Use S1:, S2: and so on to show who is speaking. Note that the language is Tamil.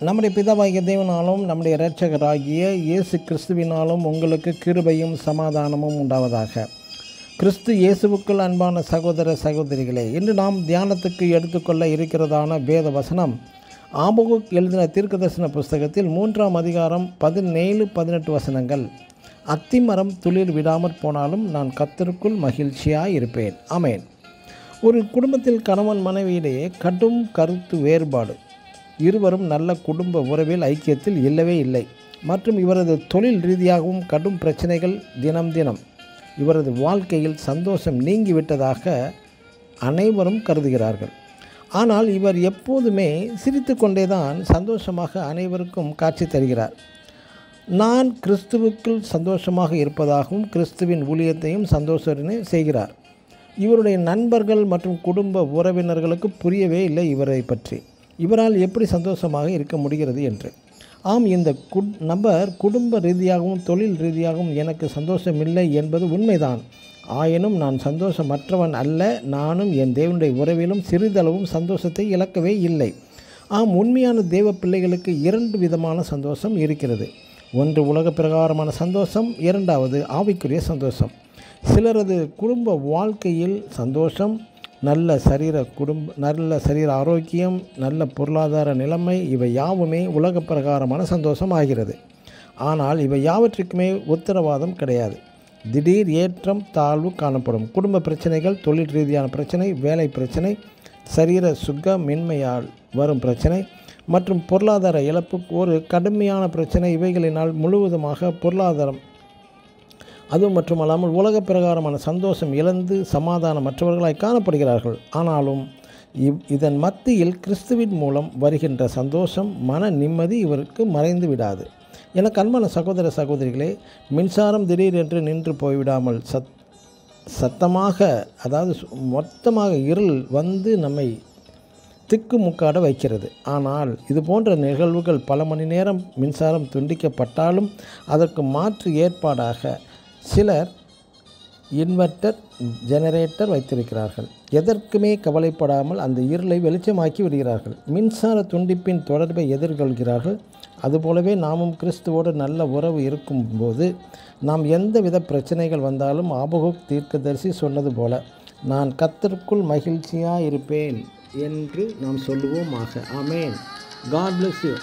S1: நம்முடைய பிதாவாகிய தேவனாலும் நம்முடைய இரட்சகராகிய இயேசு கிறிஸ்துவினாலும் உங்களுக்கு கிருபையும் சமாதானமும் உண்டாவதாக. கிறிஸ்து இயேசுவுக்குள் அன்பான சகோதர சகோதரிகளே, இன்று நாம் தியானத்துக்கு எடுத்துக்கொள்ள இருக்கிறதான வேத வசனம் ஆபகுக் எழுதின தீர்க்கதரிசன புஸ்தகத்தில் 3ஆம் அதிகாரம் 17-18 வசனங்கள். அத்திமரம் துளிர் விடாமற் போனாலும் நான் கர்த்தருக்குள் மகிழ்ச்சியாய் இருப்பேன். ஆமென். ஒரு குடும்பத்தில் கணவன் மனைவியிடையே கடும் கருத்து வேறுபாடு, இருவரும் நல்ல குடும்ப உறவில் ஐக்கியத்தில் இல்லவே இல்லை மற்றும் இவரது தொழில் ரீதியாகவும் கடும் பிரச்சனைகள் தினம் இவரது வாழ்க்கையில் சந்தோஷம் நீங்கிவிட்டதாக அனைவரும் கருதுகிறார்கள். ஆனால் இவர் எப்போதுமே சிரித்து கொண்டேதான் சந்தோஷமாக அனைவருக்கும் காட்சி தருகிறார். நான் கிறிஸ்துவுக்குள் சந்தோஷமாக இருப்பதாகவும் கிறிஸ்துவின் ஊழியத்தையும் சந்தோஷமே செய்கிறார். இவருடைய நண்பர்கள் மற்றும் குடும்ப உறவினர்களுக்கு புரியவே இல்லை இவரை பற்றி, இவரால் எப்படி சந்தோஷமாக இருக்க முடிகிறது என்று. ஆம், இந்த நபர் குடும்ப ரீதியாகவும் தொழில் ரீதியாகவும் எனக்கு சந்தோஷமில்லை என்பது உண்மைதான். ஆயினும் நான் சந்தோஷமற்றவன் அல்ல. நானும் என் தேவனுடைய உறவிலும் சிறிதளவும் சந்தோஷத்தை இழக்கவே இல்லை. ஆம், உண்மையான தேவ பிள்ளைகளுக்கு 2 விதமான சந்தோஷம் இருக்கிறது. ஒன்று உலக பிரகாரமான சந்தோஷம், இரண்டாவது ஆவிக்குரிய சந்தோஷம். சிலரது குடும்ப வாழ்க்கையில் சந்தோஷம், நல்ல சரீர ஆரோக்கியம், நல்ல பொருளாதார நிலைமை, இவை யாவுமே உலக பிரகாரமான சந்தோஷம் ஆகிறது. ஆனால் இவை யாவற்றுக்குமே உத்தரவாதம் கிடையாது. திடீர் ஏற்றம் தாழ்வு காணப்படும். குடும்ப பிரச்சனைகள், தொழில் ரீதியான பிரச்சனை, வேலை பிரச்சனை, சரீர சுகமின்மையால் வரும் பிரச்சனை மற்றும் பொருளாதார இழப்பு ஒரு கடுமையான பிரச்சனை. இவைகளினால் முழுவதுமாக பொருளாதாரம், அதுவும் மட்டுமல்லாமல் உலக பிரகாரமான சந்தோஷம் இழந்து சமாதானமற்றவர்களாய் காணப்படுகிறார்கள். ஆனாலும் இதன் மத்தியில் கிறிஸ்துவின் மூலம் வருகின்ற சந்தோஷம், மன நிம்மதி இவருக்கு மறைந்து விடாது. எனக்கு அன்பான சகோதர சகோதரிகளே, மின்சாரம் திடீரென்று நின்று போய்விடாமல் சத்தமாக, அதாவது மொத்தமாக இருள் வந்து நம்மை திக்குமுக்காட வைக்கிறது. ஆனால் இது போன்ற நிகழ்வுகள் பல மணி நேரம் மின்சாரம் துண்டிக்கப்பட்டாலும் அதற்கு மாற்று ஏற்பாடாக சிலர் இன்வெர்ட்டர், ஜெனரேட்டர் வைத்திருக்கிறார்கள். எதற்குமே கவலைப்படாமல் அந்த இருளை வெளிச்சமாக்கி விடுகிறார்கள். மின்சார துண்டிப்பின் தொடர்பை எதிர்கொள்கிறார்கள். அதுபோலவே நாமும் கிறிஸ்துவோடு நல்ல உறவு இருக்கும்போது நாம் எந்தவித பிரச்சனைகள் வந்தாலும் ஆபகுக் தீர்க்கதரிசி சொன்னது போல நான் கர்த்தருக்குள் மகிழ்ச்சியாக இருப்பேன் என்று நாம் சொல்லுவோமாக. ஆமென். God bless you.